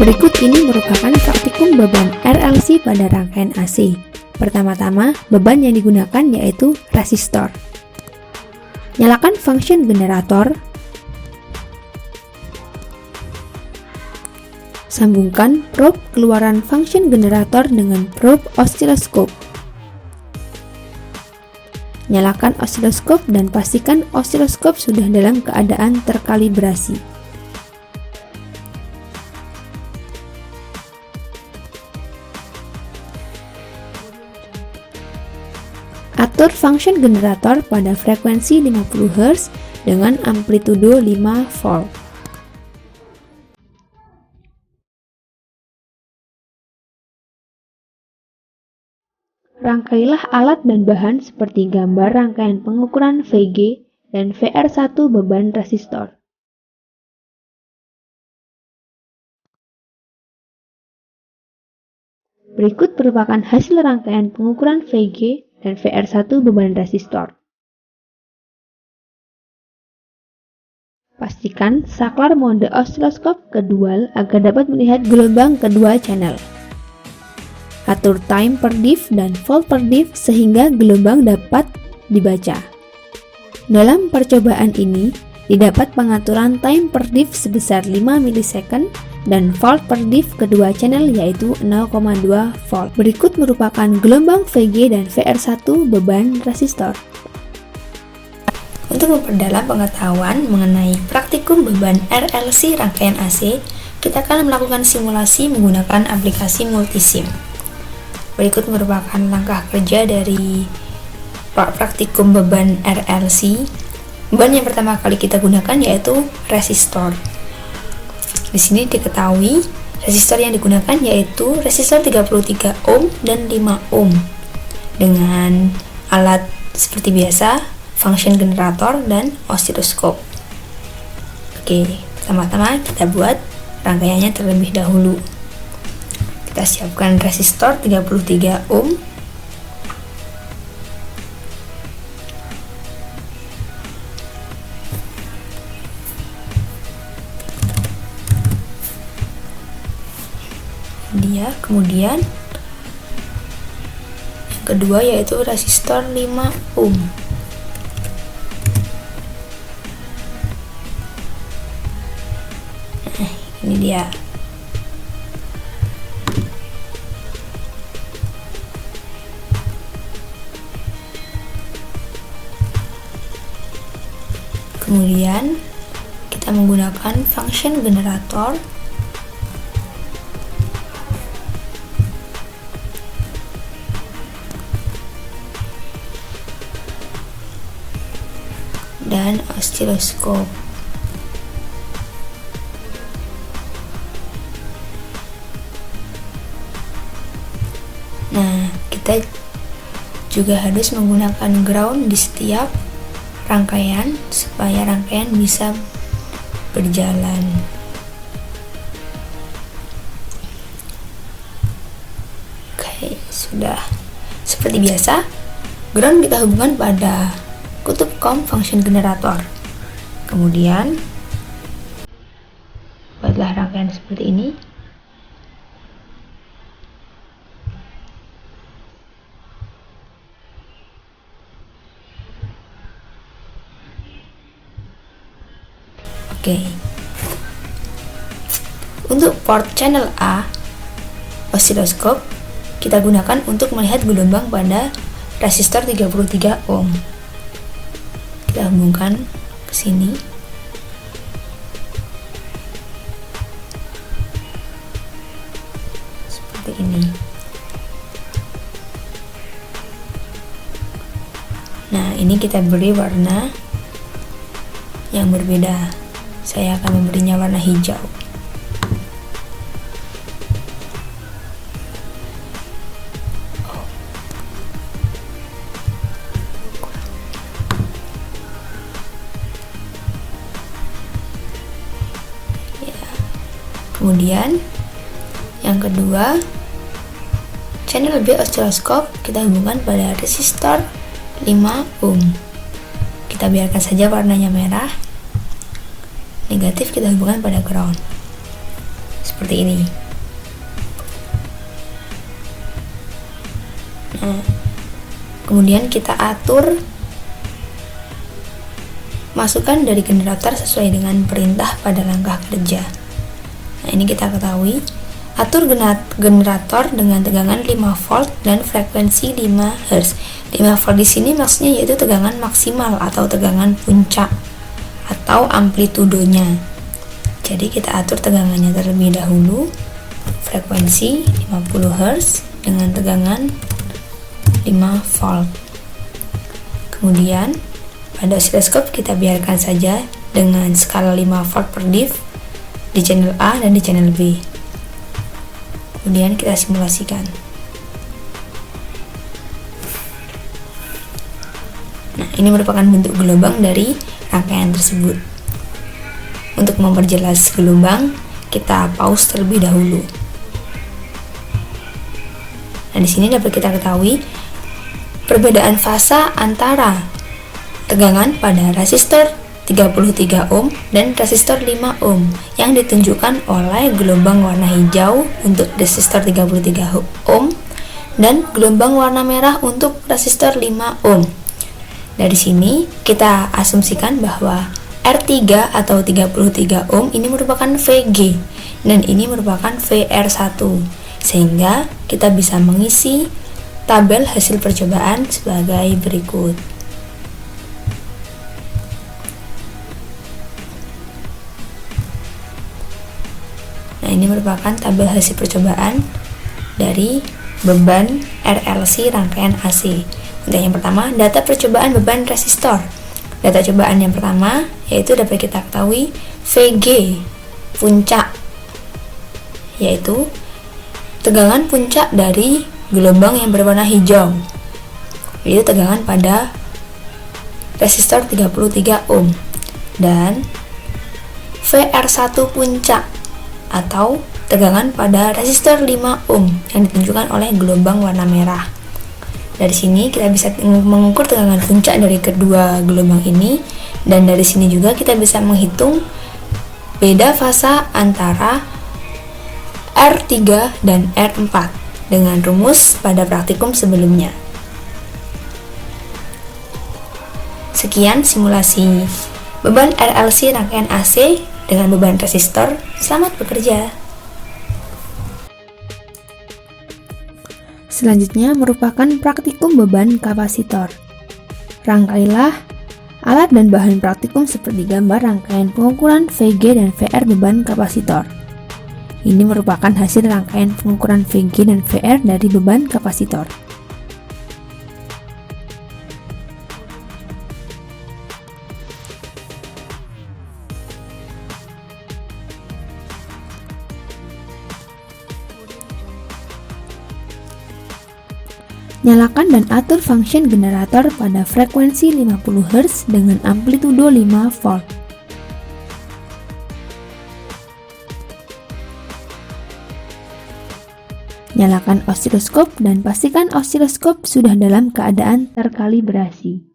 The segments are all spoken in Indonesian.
Berikut ini merupakan praktikum beban RLC pada rangkaian AC. Pertama-tama, beban yang digunakan yaitu resistor. Nyalakan function generator. Sambungkan probe keluaran function generator dengan probe osiloskop. Nyalakan osiloskop dan pastikan osiloskop sudah dalam keadaan terkalibrasi. Atur function generator pada frekuensi 50 Hz dengan amplitudo 5 volt. Rangkailah alat dan bahan seperti gambar rangkaian pengukuran VG dan VR1 beban resistor. Berikut merupakan hasil rangkaian pengukuran VG dan VR1 beban resistor. Pastikan saklar mode osiloskop ke dual agar dapat melihat gelombang kedua channel. Atur time per diff dan volt per diff sehingga gelombang dapat dibaca. Dalam percobaan ini, didapat pengaturan time per diff sebesar 5 ms dan volt per diff kedua channel yaitu 0,2 volt. Berikut merupakan gelombang VG dan VR1 beban resistor. Untuk memperdalam pengetahuan mengenai praktikum beban RLC rangkaian AC, kita akan melakukan simulasi menggunakan aplikasi multisim. Berikut merupakan langkah kerja dari praktikum beban RLC. Beban yang pertama kali kita gunakan yaitu resistor. Di sini diketahui resistor yang digunakan yaitu resistor 33 ohm dan 5 ohm dengan alat seperti biasa, function generator dan osiloskop. Oke, pertama-tama kita buat rangkaiannya terlebih dahulu. Kita siapkan resistor 33 ohm. Kemudian yang kedua yaitu resistor 5 ohm. Nah, ini dia. Kemudian kita menggunakan function generator dan osiloskop. Nah, kita juga harus menggunakan ground di setiap rangkaian supaya rangkaian bisa berjalan. Oke, sudah. Seperti biasa, ground kita hubungkan pada kutub COM function generator. Kemudian buatlah rangkaian seperti ini. Oke. Untuk port channel A osiloskop kita gunakan untuk melihat gelombang pada resistor 33 ohm. Kita hubungkan ke sini. Seperti ini. Nah, ini kita beri warna yang berbeda. Saya akan memberinya warna hijau. Kemudian yang kedua, channel B osiloskop kita hubungkan pada resistor 5 ohm. Kita biarkan saja warnanya merah. Negatif kita hubungkan pada ground. seperti ini. Nah, kemudian kita atur masukan dari generator sesuai dengan perintah pada langkah kerja. Nah, ini kita ketahui, atur generator dengan tegangan 5 volt dan frekuensi 5 Hz. 5 volt di sini maksudnya yaitu tegangan maksimal atau tegangan puncak atau amplitudonya. Jadi kita atur tegangannya terlebih dahulu, frekuensi 50 Hz dengan tegangan 5 volt. Kemudian pada osiloskop kita biarkan saja dengan skala 5 volt per div di channel A dan di channel B. Kemudian kita simulasikan. Nah, ini merupakan bentuk gelombang dari rangkaian tersebut. Untuk memperjelas gelombang, kita pause terlebih dahulu. Nah, di sini dapat kita ketahui perbedaan fase antara tegangan pada resistor 33 ohm dan resistor 5 ohm yang ditunjukkan oleh gelombang warna hijau untuk resistor 33 ohm dan gelombang warna merah untuk resistor 5 ohm. Dari sini kita asumsikan bahwa R3 atau 33 ohm ini merupakan VG dan ini merupakan VR1, sehingga kita bisa mengisi tabel hasil percobaan sebagai berikut. Nah, ini merupakan tabel hasil percobaan dari beban RLC rangkaian AC. Untuk yang pertama, data percobaan beban resistor. Data cobaan yang pertama yaitu dapat kita ketahui VG puncak, yaitu tegangan puncak dari gelombang yang berwarna hijau, yaitu tegangan pada resistor 33 ohm, dan VR1 puncak atau tegangan pada resistor 5 ohm yang ditunjukkan oleh gelombang warna merah. Dari sini kita bisa mengukur tegangan puncak dari kedua gelombang ini, dan dari sini juga kita bisa menghitung beda fasa antara R3 dan R4 dengan rumus pada praktikum sebelumnya. Sekian simulasi beban RLC rangkaian AC dengan beban resistor. Selamat bekerja. Selanjutnya merupakan praktikum beban kapasitor. Rangkailah alat dan bahan praktikum seperti gambar rangkaian pengukuran VG dan VR beban kapasitor. Ini merupakan hasil rangkaian pengukuran VG dan VR dari beban kapasitor. Nyalakan dan atur function generator pada frekuensi 50 Hz dengan amplitudo 5 volt. Nyalakan osiloskop dan pastikan osiloskop sudah dalam keadaan terkalibrasi.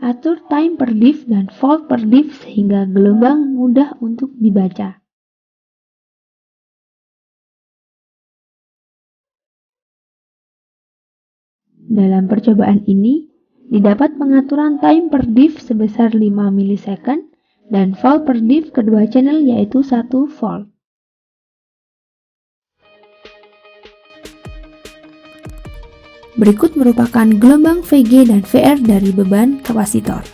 Atur time per div dan volt per div sehingga gelombang mudah untuk dibaca. Dalam percobaan ini, didapat pengaturan time per div sebesar 5 milisecond dan volt per div kedua channel yaitu 1 volt. Berikut merupakan gelombang VG dan VR dari beban kapasitor.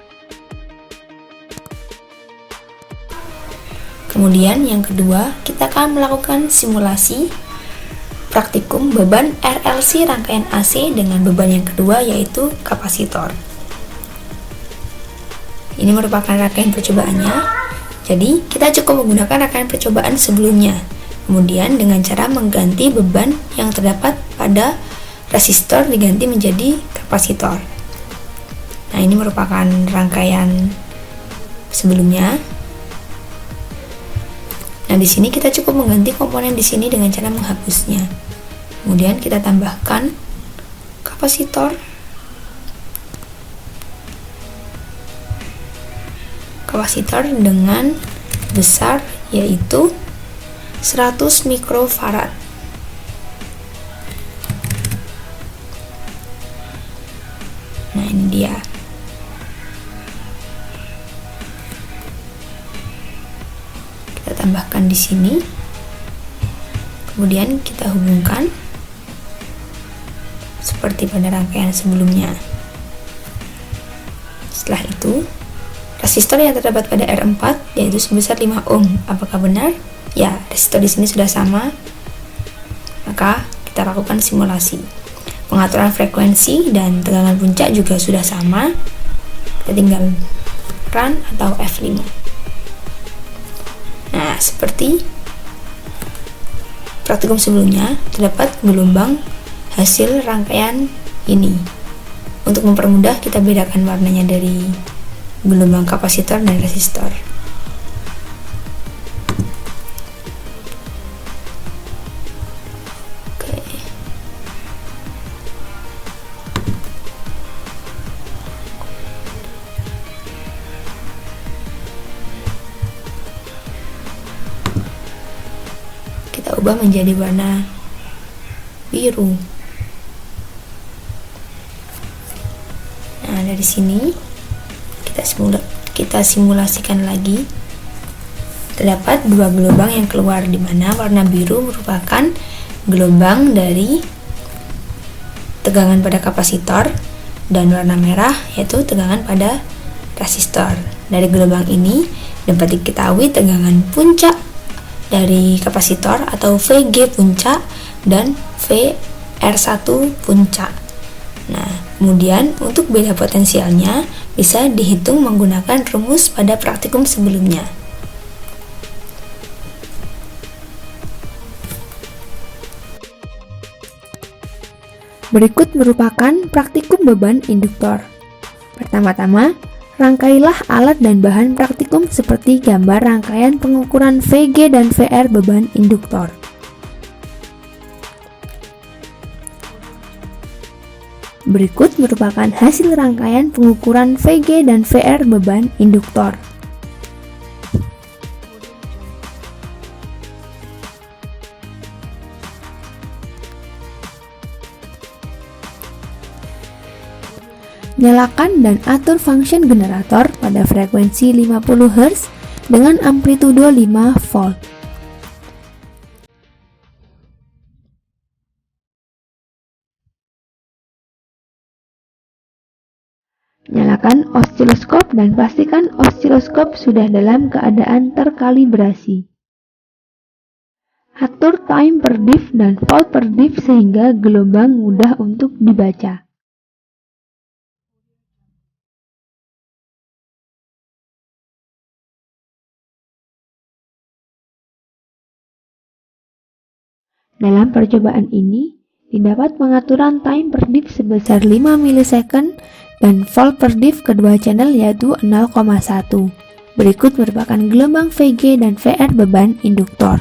Kemudian yang kedua, kita akan melakukan simulasi praktikum beban RLC rangkaian AC dengan beban yang kedua yaitu kapasitor. Ini merupakan rangkaian percobaannya. Jadi, kita cukup menggunakan rangkaian percobaan sebelumnya. Kemudian dengan cara mengganti beban yang terdapat pada resistor diganti menjadi kapasitor. Nah, ini merupakan rangkaian sebelumnya. Nah, di sini kita cukup mengganti komponen di sini dengan cara menghapusnya. Kemudian kita tambahkan kapasitor kapasitor dengan besar, yaitu 100 mikrofarad. Nah, ini dia. Kita tambahkan di sini. Kemudian kita hubungkan seperti pada rangkaian sebelumnya. Setelah itu, resistor yang terdapat pada R4 yaitu sebesar 5 ohm. Apakah benar? Ya, resistor di sini sudah sama. Maka kita lakukan simulasi. Pengaturan frekuensi dan tegangan puncak juga sudah sama. Kita tinggal run atau F5. Nah, seperti praktikum sebelumnya, terdapat gelombang hasil rangkaian ini. Untuk mempermudah, kita bedakan warnanya dari gelombang kapasitor dan resistor. Oke. Kita ubah menjadi warna biru. Nah, dari sini kita simulasikan lagi. Terdapat dua gelombang yang keluar, di mana warna biru merupakan gelombang dari tegangan pada kapasitor dan warna merah yaitu tegangan pada resistor. Dari gelombang ini dapat diketahui tegangan puncak dari kapasitor atau VG puncak dan VR1 puncak. Nah, kemudian untuk beda potensialnya bisa dihitung menggunakan rumus pada praktikum sebelumnya. Berikut merupakan praktikum beban induktor. Pertama-tama, rangkailah alat dan bahan praktikum seperti gambar rangkaian pengukuran VG dan VR beban induktor. Berikut merupakan hasil rangkaian pengukuran VG dan VR beban induktor. Nyalakan dan atur function generator pada frekuensi 50 Hz dengan amplitudo 5 volt. Nyalakan osiloskop dan pastikan osiloskop sudah dalam keadaan terkalibrasi. Atur time per diff dan volt per diff sehingga gelombang mudah untuk dibaca. Dalam percobaan ini, didapat pengaturan time per diff sebesar 5 milisecond dan volt per diff kedua channel yaitu 0,1. Berikut merupakan gelombang VG dan VR beban induktor.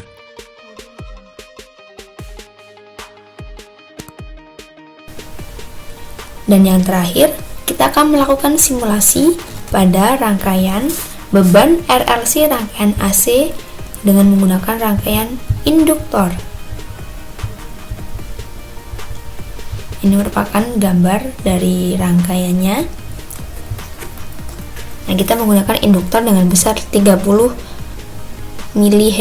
Dan yang terakhir, kita akan melakukan simulasi pada rangkaian beban RLC rangkaian AC dengan menggunakan rangkaian induktor. Ini merupakan gambar dari rangkaiannya. Nah, kita menggunakan induktor dengan besar 30 mH.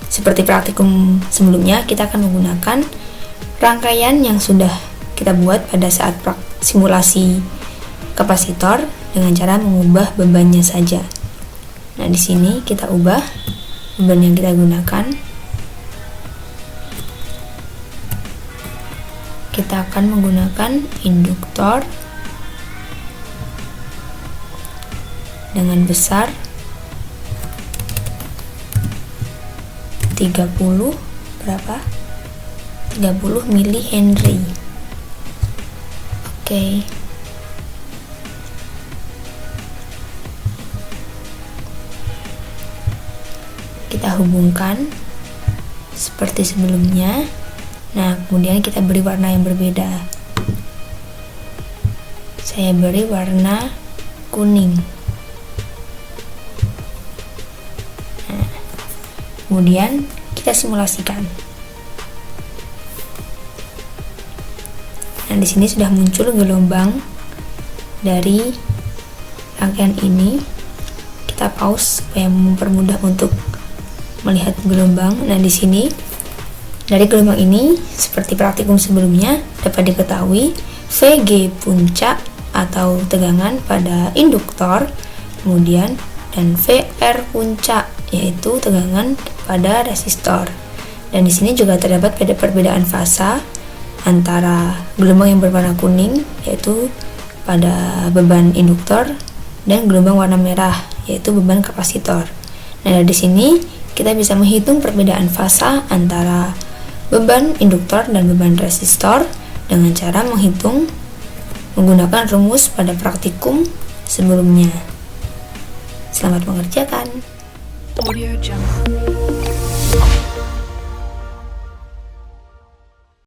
Seperti praktikum sebelumnya, kita akan menggunakan rangkaian yang sudah kita buat pada saat simulasi kapasitor dengan cara mengubah bebannya saja. Nah, di sini kita ubah beban yang kita gunakan. Kita akan menggunakan induktor dengan besar 30 mH. Oke. Kita hubungkan seperti sebelumnya. Nah, kemudian kita beri warna yang berbeda. Saya beri warna kuning. Nah, kemudian kita simulasikan. Nah, di sini sudah muncul gelombang dari rangkaian ini. Kita pause supaya mempermudah untuk melihat gelombang. Nah, di sini dari gelombang ini seperti praktikum sebelumnya dapat diketahui VG puncak atau tegangan pada induktor, kemudian dan VR puncak yaitu tegangan pada resistor. Dan di sini juga terdapat perbedaan fasa antara gelombang yang berwarna kuning yaitu pada beban induktor dan gelombang warna merah yaitu beban kapasitor. Nah, dari sini kita bisa menghitung perbedaan fasa antara beban induktor dan beban resistor dengan cara menghitung menggunakan rumus pada praktikum sebelumnya. Selamat mengerjakan. Audio Jungle.